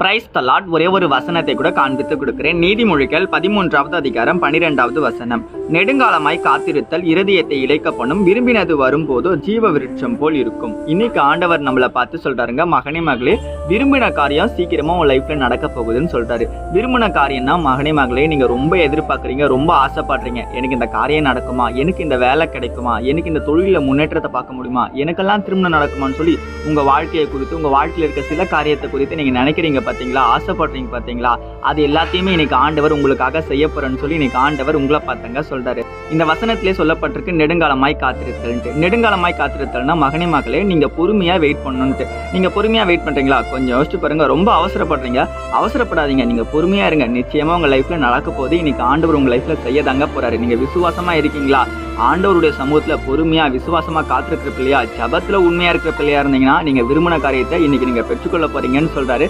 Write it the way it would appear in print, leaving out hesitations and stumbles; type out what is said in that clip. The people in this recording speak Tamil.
Praise the Lord. ஒரே ஒரு வசனத்தை கூட காண்பித்து கொடுக்கிறேன். நீதிமொழிகள் 13வது அதிகாரம் 12வது வசனம். நெடுங்காலமாய் காத்திருத்தல் இருதயத்தை இளைக்க பண்ணும், விரும்பினது வரும்போது ஜீவ விருட்சம் போல் இருக்கும். இன்னைக்கு ஆண்டவர் நம்மளை பார்த்து சொல்றாருங்க, மகனே மகளே, விரும்பின காரியம் சீக்கிரமா உன் லைஃப்ல நடக்க போகுதுன்னு சொல்றாரு. விரும்பின காரியம்னா மகனே மகளே, நீங்க ரொம்ப எதிர்பார்க்குறீங்க, ரொம்ப ஆசைப்படுறீங்க. எனக்கு இந்த காரியம் நடக்குமா, எனக்கு இந்த வேலை கிடைக்குமா, எனக்கு இந்த தொழில முன்னேற்றத்தை பார்க்க முடியுமா, எனக்கெல்லாம் திருமணம் நடக்குமான்னு சொல்லி உங்க வாழ்க்கையை குறித்து, உங்க வாழ்க்கையில் இருக்க சில காரியத்தை குறித்து நீங்க நினைக்கிறீங்க பார்த்தீங்களா, ஆசைப்படுறீங்க பார்த்தீங்களா, அது எல்லாத்தையுமே இன்னைக்கு ஆண்டவர் உங்களுக்காக செய்ய போறேன்னு சொல்லி இன்னைக்கு ஆண்டவர் உங்களை பார்த்தங்க சொல்றாரு. இந்த வசனத்திலே சொல்லப்பட்டிருக்கு நெடுங்காலமாய் காத்திருத்தல்ன்ட்டு. நெடுங்காலமாய் காத்திருத்தல்னா மகனே மகளே, நீங்க பொறுமையா வெயிட் பண்ணணும்ட்டு. நீங்க பொறுமையா வெயிட் பண்றீங்களா? கொஞ்சம் யோசிச்சு பாருங்க. ரொம்ப அவசரப்படுறீங்க, அவசரப்படாதீங்க. நீங்க பொறுமையா இருங்க. நிச்சயமா உங்க லைஃப்ல நடக்க போது இன்னைக்கு ஆண்டவர் உங்க லைஃப்ல செய்ய தாங்க போறாரு. நீங்க விசுவாசமா இருக்கீங்களா? ஆண்டவருடைய சமூகத்துல பொறுமையா விசுவாசமா காத்திருக்கிற பிள்ளையா, ஜபத்துல உண்மையா இருக்கிற பிள்ளையா இருந்தீங்கன்னா நீங்க விரும்பின காரியத்தை இன்னைக்கு நீங்க பெற்றுக்கொள்ள போறீங்கன்னு சொல்றாரு.